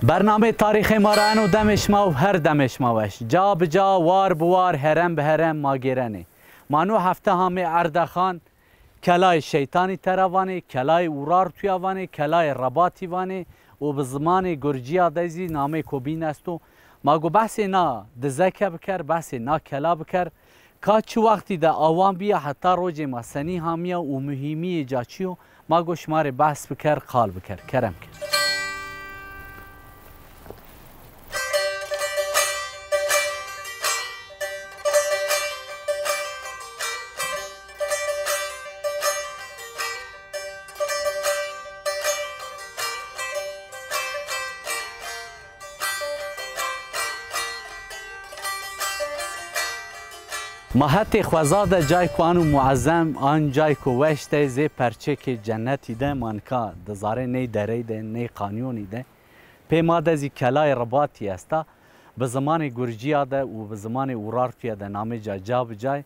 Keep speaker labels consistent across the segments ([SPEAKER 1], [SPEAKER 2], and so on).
[SPEAKER 1] برنامه تاریخ ما را انو دمش ما و هر دمش ماوش جا بجا وار بوار هرم به هرم ماگرنه مانو هفته همه اردخان کلای شیطانی تروانه کلای اورار تویوانه کلای رباطی وانه و به زمان گرجیا دزی نامه کوبین استو ماگو بحث نا دزکه بکر بحث نا کلا بکر که چه وقتی ده آوان بیا حتی روز ما سنی همیا و مهمی جاچیو ماگو شمار بحث بکر قال بکر کرم کر ما حتی خوزاده جای که آنو معظم آن جای که وشته زی پرچه که جنتی ده منکا دزاره نی دره ده نی قانیونی ده پی ما دزی کلای رباطی استا به زمان گرجی ده و به زمان اورارتی ده نامه جا بجای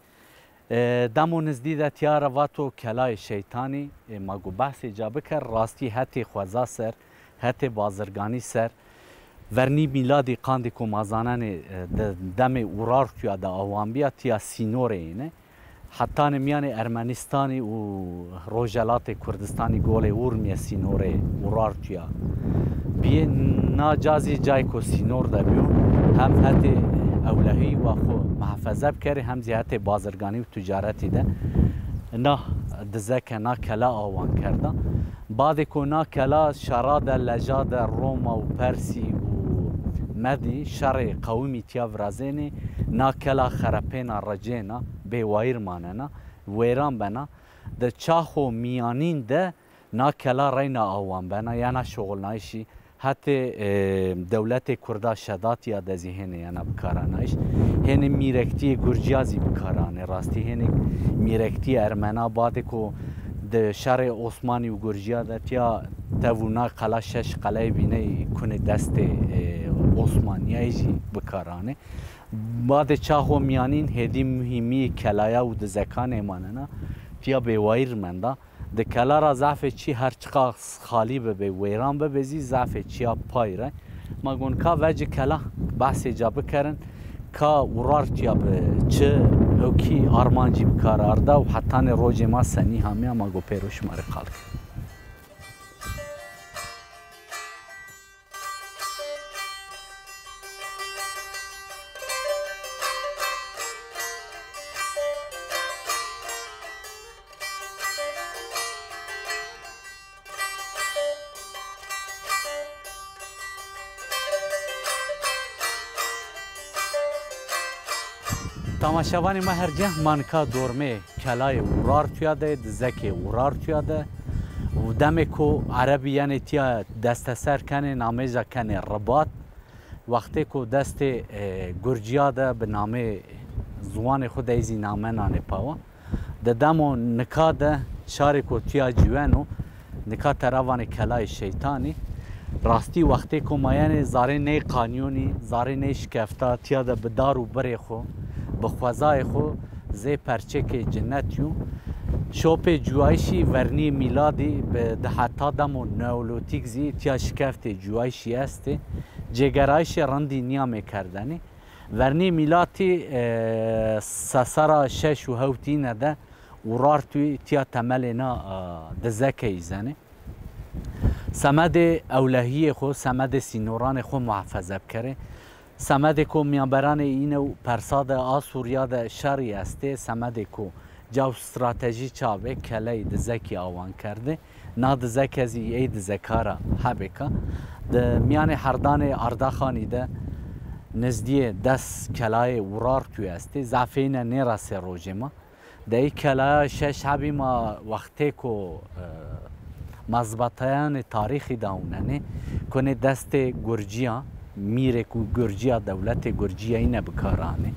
[SPEAKER 1] دمو نزدی ده تیار واتو کلای شیطانی ما گو بحث جا بکر راستی حتی خوزا سر حتی بازرگانی سر ورنی میلادی قاندی کو مازانن دم اورار توی دا آوانبیا تیا سینوره اینه حتی نمیان ارمنستانی و روجلات کردستانی گول اورمی سینوره اورار توی بیه ناجازی جای کو سینور دا بیو هم حتی اولهی و خو محفظه بکری هم زیادت بازرگانی و تجارتی ده نه دزک نه کلا آوان کرده بعد کو نه کلا شراد لجاد روما و پرسی مدی شرع قومی تیا ورازینی نا کلا خرپینا رجینا به وایر ماننا ویران بنا ده چاخو میانین ده نا کلا رینا آوان بنا یانا شغل نایشی حتی دولت کردا شداتی یا دزی هنه یانا بکارانایش هنه میرکتی گرجیازی بکارانه راستی هنه میرکتی ارمنا باده کو ده شرع عثمانی و گرجیا ده تیا تونا قلا شش قلعه بینه کنه دست عثمانیایی جی بکارانه بعد چاخو میانین هدی مهمی کلایا و دزکان ایماننا تیا به وایر مندا ده کلا را ضعف چی هر چقا خالی به ویران بزی ضعف چیا پایره ما گون کا وجه کلا بحث جا بکرن کا ورار تیا به چه هوکی آرمانجی بکارارده و حتی روز ما سنی همه ما گو پیروش ماره قال تماشاوانی ما هر جه منکا دورمه کلای اورار تویاده دزک اورار تویاده و دمه کو عربی یعنی تیا دست سر کنه نامه کنه رباط وقتی کو دست گرجیا ده به نامه زوان خود ایزی نامه نانه پاوا ده دمو نکا ده شاری کو تیا جوانو نکا تراوان کلای شیطانی راستی وقتی کو مایان زاره نی قانونی زاره نی شکفتا تیا ده بدار و بره خو بخوازای خو زی پرچه که جنتیو شوپ جوایشی ورنی میلادی به دهتا دمو نولوتیک زی تیا شکفت جوایشی است جگرایش رندی نیامه کردنی ورنی میلاتی سسرا شش و هوتی نده ورار توی تیا تملنا دزکه ایزنه سمد اولهی خو سمد سینوران خو محفظه بکره سمد کو میانبران اینو پرساد آسوریا ده شری استه سمد کو جو استراتژی چاوه کلی دزکی آوان کرده نا دزک ازی ای دزکارا حبکا ده میان هردان اردخانی ده نزدیه دست کلای ورار توی استه زعفین نیرا سه روژه ما ده ای کلای شش حبی ما وقتی کو مزبطیان تاریخی داوننه کنه دست گرجیان میره کو گرجیا دولت گرجیا اینه بکارانه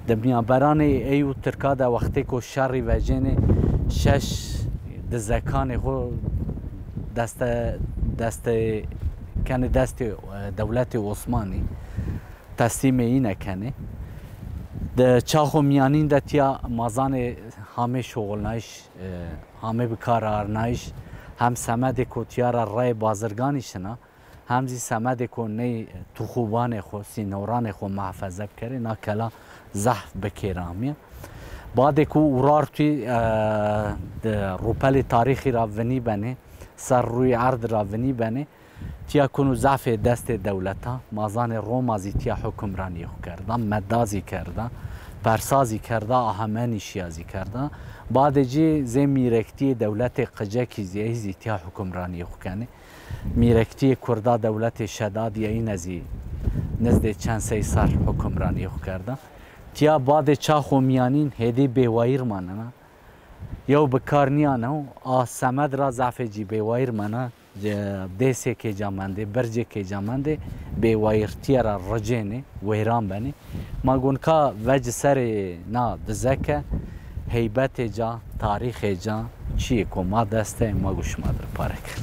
[SPEAKER 1] دبنیا برانه ایو ترکا دا وقتی کو شری وجنه شش دزکان خو دست کنه دست دولت عثمانی تسلیم اینه کنه د چاخو میانین د تیا مازان همه شغل نایش همه بکار نایش هم سمد کو تیارا رای بازرگانی شنا همزی سمد کو نی تو خوبان خو سینوران خو محفظه بکره نا کلا زحف بکیرامیه بعد کو اورار توی روپل تاریخی را ونی بنه سر روی عرض را ونی بنه تیا کنو ضعف دست دولتا مازان روما زی تیا حکمرانی خو کرده مدازی کرده پرسازی کرده آهمانی شیازی کرده بعد جی زی میرکتی دولت قجاکی زی تیا حکمرانی خو کنه میرکتی کرده دولت شدادی این ازی نزد چند سی سال حکمرانی خو کرده تیا بعد چا خومیانین هدی بیوایر مانه یو بکارنیانه سمد را ضعف جی بیوایر مانه دیسه که جامنده برجه که جامنده بیوایرتی را رجینه ویران بنی ما گونکا وجه سر نا دزکه هیبت جا تاریخ جا چیه که ما دسته ما گوش مادر پارک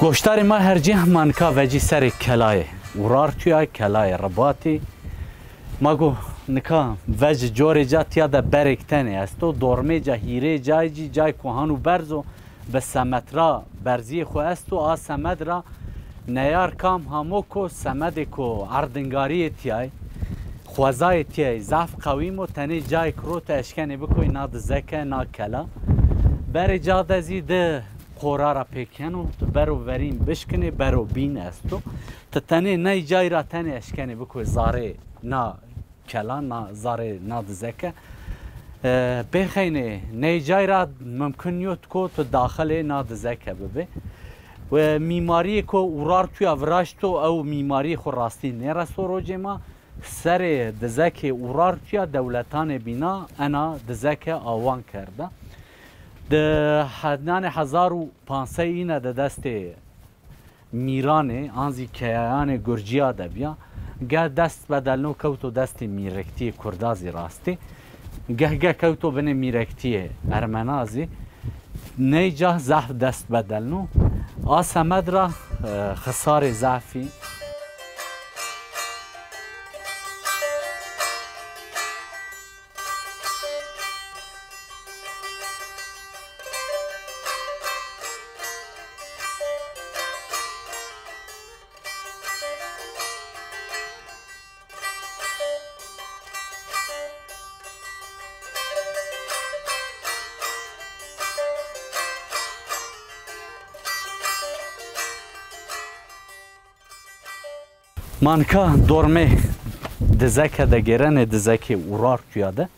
[SPEAKER 1] گوشتار ما هر جه منکا وجی سر کلای ورار توی کلای رباطی ما گو نکا وجه جور جا تیا دا برکتنه است و دورمه جا هیره جای جی جای کوهانو برزو به سمت را برزی خو است و سمد را نیار کام همو کو سمد کو اردنگاری تیای خوزای تیای ضعف قویم و تنی جای کرو تا اشکنه بکوی نا دزکه نا کلا بر جا دزی ده قرار پیکنو برو ورین بشکنه برو بین استو تنه نه جای را تنه اشکنه بکو زاره نا کلا نا زاره نا دزکه بخینه نه جای را ممکن یوت کو تو داخل نا دزکه ببه و میماری کو اورار توی اوراشتو او میماری خو راستی نرسو رو جما سر دزکه اورار توی دولتان بینا انا دزکه آوان کرده ده حدنان 1500 اینه ده دست میرانه آنزی کیان گرجیا ده بیا گه دست بدلنو کوتو دست میرکتی کردازی راستی گه کوتو بنه میرکتی ارمنازی نیجا زحف دست بدلنو آسمد را خسار زعفی مانکا دورمه دزکه ده گرن دزکه اورار تویاده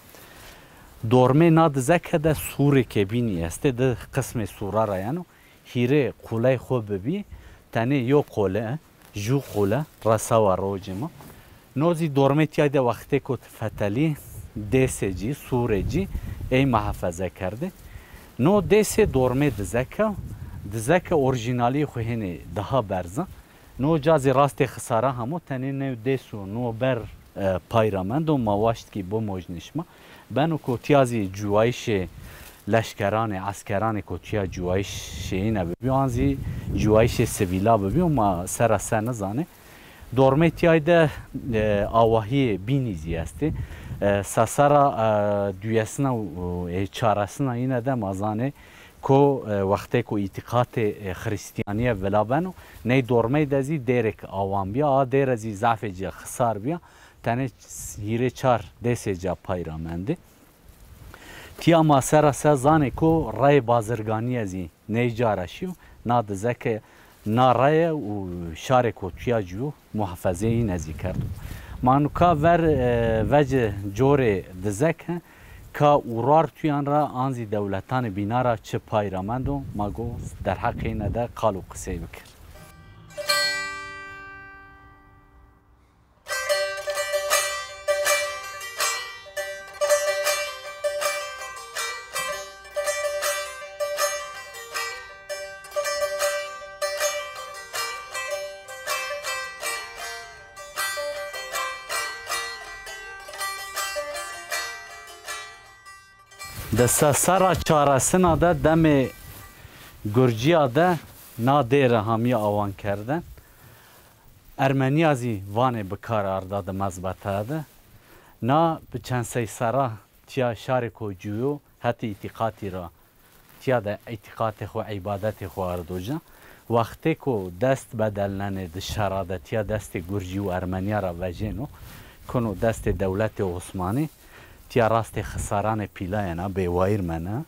[SPEAKER 1] دورمه نا دزکه ده سوره که بینی است ده قسم سوره را یعنی هیره قوله خوب ببی تنه یو قوله جو قوله رسا و روج ما نوزی دورمه تیاده وقتی که فتلی دیسه جی سوره جی ای محافظه کرده نو دیسه دورمه دزکه اورجینالی خو هنه daha برزن نو جازی راست خساره همو تنی نو دیسو نو بر پایرامند و مواشت کی بو موجنشما بنو کوتیازی جوایش لشکران عسکران کوتیا جوایش اینه ببی آنزی جوایش سویلا ببی و ما سر نزانه دورمه تیایده آواهی بینیزی هستی ساسارا دویسنا و چارسنا اینه ده مازانه کو وقتی کو اعتقاد خریستیانی ولا بنو نه دورمه دزی دیرک آوان بیا دیر ازی ضعف جا خسار بیا تنه هیره چار دیسه جا پایرامنده تیا ما سر زانه کو رای بازرگانی ازی نه جارشیو نا دزکه نا رای و شار کو تیا جو محافظه این ازی کردو مانوکا ور وجه جور دزکه که اورار تویان را آنزی دولتان بینا را چه پایرامندو ماگو در حق اینه ده قالو قصه بکر دسته سر چارسنا ده دم گرجیا ده نادر همی آوان کردن ارمنیا زی وانه بکار ارداد مزبطه ده نا به چند سی سرا تیا شارک و جویو حتی اعتقادی را تیا ده اعتقاد خو عبادت خو اردوجا وقتی که دست بدلنن ده شراده تیا دست گرجی و ارمنیا را وجینو کنو دست دولت عثمانی تیا راست خساران پیلاینا به وایر منه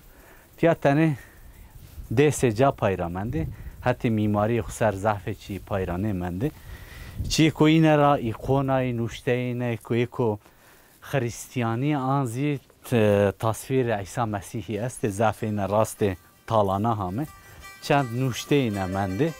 [SPEAKER 1] تیا تنه دست جا پایرامنده حتی میماری خسر ضعف چی پایرانه منده چی که این را ایقونای نوشته اینه که خریستیانی آنزی تصویر عیسی مسیحی است ضعف این راست تالانا همه چند نوشته اینه منده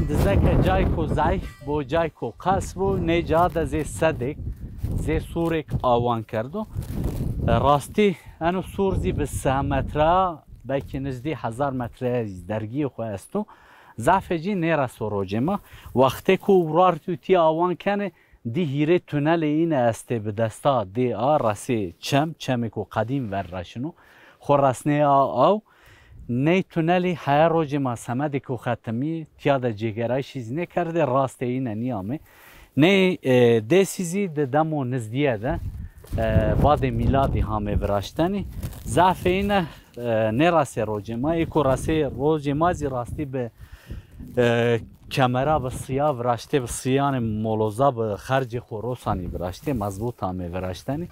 [SPEAKER 1] دزک جای کو ضعیف بو جای کو قص بو نجات زی صدق زی سورک آوان کردو راستی انو سور زی به 3 متره بلکه نزدی 1000 متره درگی خو استو ضعف جی نیره سروجما وقتی که ورار توتی آوان کنه دی هیره تونل این استه به دستا دی رسی چم کو قدیم ور رشنو خورسنه او نی تونلی هر روز ما سمدی که ختمی تیاد جگرای چیز نکرده راست این نیامه نی دسیزی دمو نزدیه ده بعد میلادی همه براشتنی ضعف این نراسی روز ما یکو راسی روز ما زی راستی به کمرا به سیا براشته به سیان مولوزا به خرج خروسانی براشته مضبوط همه براشتنی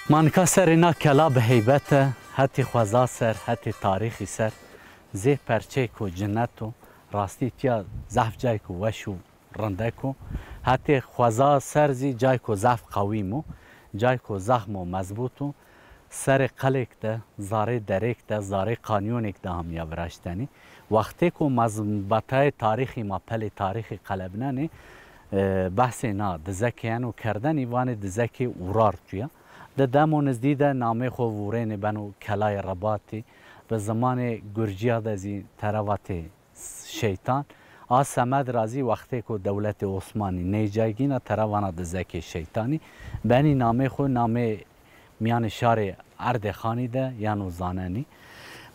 [SPEAKER 1] من کسر اینا کلا به حیبت حتی خوزا سر حتی تاریخی سر زی پرچه کو جنتو راستی تیا زف جای کو وشو رنده کو حتی خوزا سر زی جای کو زف قویمو جای کو زخم و مضبوطو سر قلق ده زاره درک ده زاره قانیونک ده هم یا براشتنی وقتی که مضبطه تاریخی ما پل تاریخی قلبنانی بحث نا دزکی انو کردنی وانه دزکی اورار تویا ده دمو نزدیده نامه خو ورین بنو کلای رباطی به زمان گرجیا دزی تروات شیطان آسمد رازی وقتی که دولت عثمانی نیجایگینا تروانا دزکی شیطانی بنی نامه خو نامه میان شار اردخانی ده یعنی زاننی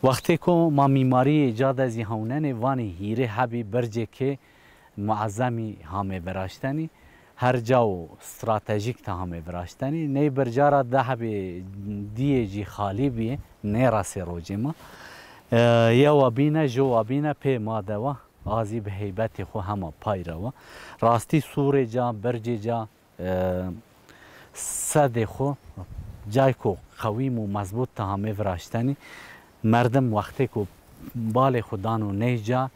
[SPEAKER 1] وقتی که ما میماری ایجاد از هونن وانی هیره حبی برجه که معظمی همه براشتنی هر جاو استراتژیک تا همه براشتنی نی برجارا ده حبی دیه جی خالی بیه نی راسی روجی ما یا وابینه جو وابینه پی ماده و آزی به حیبت خو همه پای رو راستی سور جا برجه جا صد خو جای کو قویم و مضبوط تا همه براشتنی مردم وقتی که بال خودانو نیجا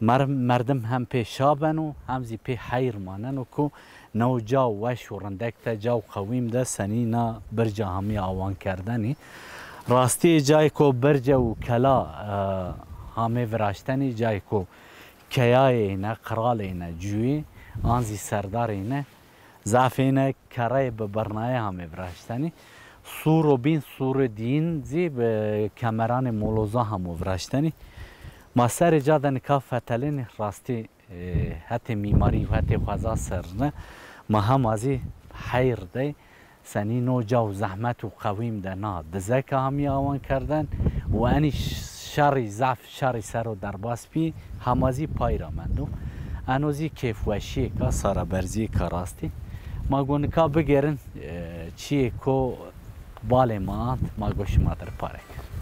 [SPEAKER 1] مردم هم پی شابن و همزی پی حیر مانن و که نو جا وش و رندک تا جا قویم ده سنی نا برجا همی آوان کردنی راستی جای که برجا و کلا همه براشتنی جای که کیای اینه قرال اینه جوی آنزی سردار اینه ضعف اینه کرای به برنای همه براشتنی سور و بین سور دین زی به کمران مولوزا همو براشتنی ما سر جاده نکا فتلین راستی حتی میماری و حتی خوزا سرنه ما هم ازی حیر ده سنی نو جاو زحمت و قویم ده نا دزک همی آوان کردن و انی شاری ضعف شاری سر و درباس پی هم ازی پای را مندو انوزی کیف وشی که سارا برزی که راستی ما گو نکا بگیرن چیه که بال ما گوش ما در پاره کرد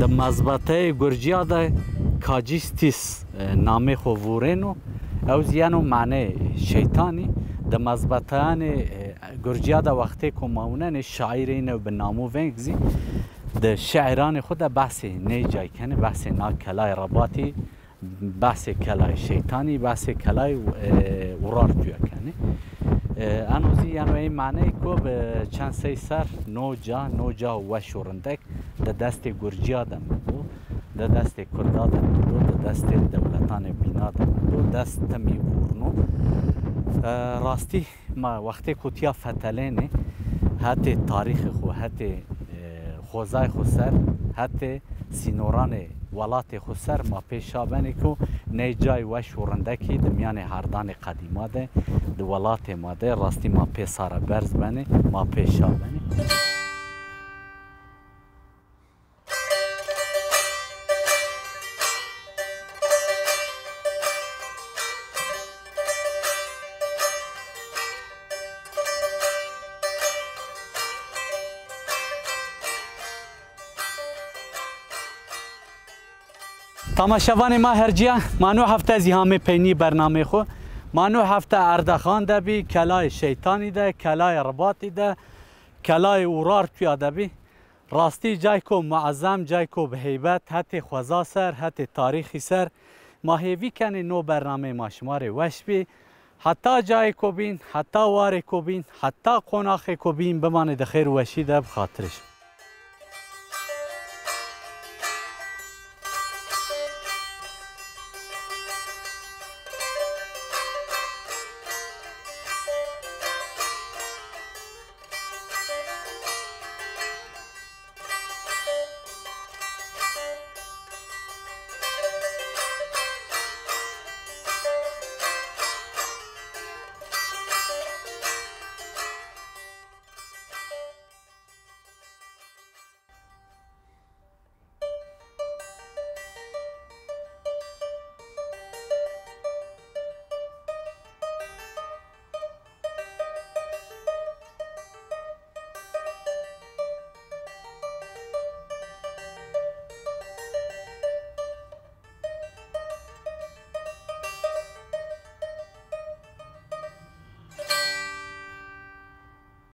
[SPEAKER 1] مزبطه گرجیا ده کاجیستیس نامه خو وورینو او زیانو معنی شیطانی ده مزبطهان گرجیا ده وقتی که ماونن شاعرین و بنامو ونگزی ده شاعران خود بحث نی جای کنه بحث نا کلای رباطی بحث کلای شیطانی بحث کلای ورار تویا کنه انوزی یعنی این معنی که به چند سی سر نو جا و شورندک ده دست گرجیا ده مدو ده دست کردا ده مدو ده دست دولتان بینا ده مدو دست تمی ورنو راستی ما وقتی کتیا فتلینه حتی تاریخ خو حتی خوزای خو سر حتی سینوران ولات خو سر ما پیشا بنی که نه جای و شورندکی دمیان هردان قدیما ده د ولات ما ده راستی ما پی سارا برز بنی ما پیشا بنی تماشاوان ما هرجیا مانو هفته زیهام پینی برنامه خو مانو هفته اردخان ده بی کلای شیطانی ده کلای رباطی ده کلای اورار توی ده بی راستی جای کو معظم جای کو به هیبت حتی خوزا سر حتی تاریخی سر ما هیوی کنی نو برنامه ما شماره وش بی حتی جای کو بین حتی وار کو بین حتی قناخ کو بین بمانه ده خیر وشی ده بخاطرش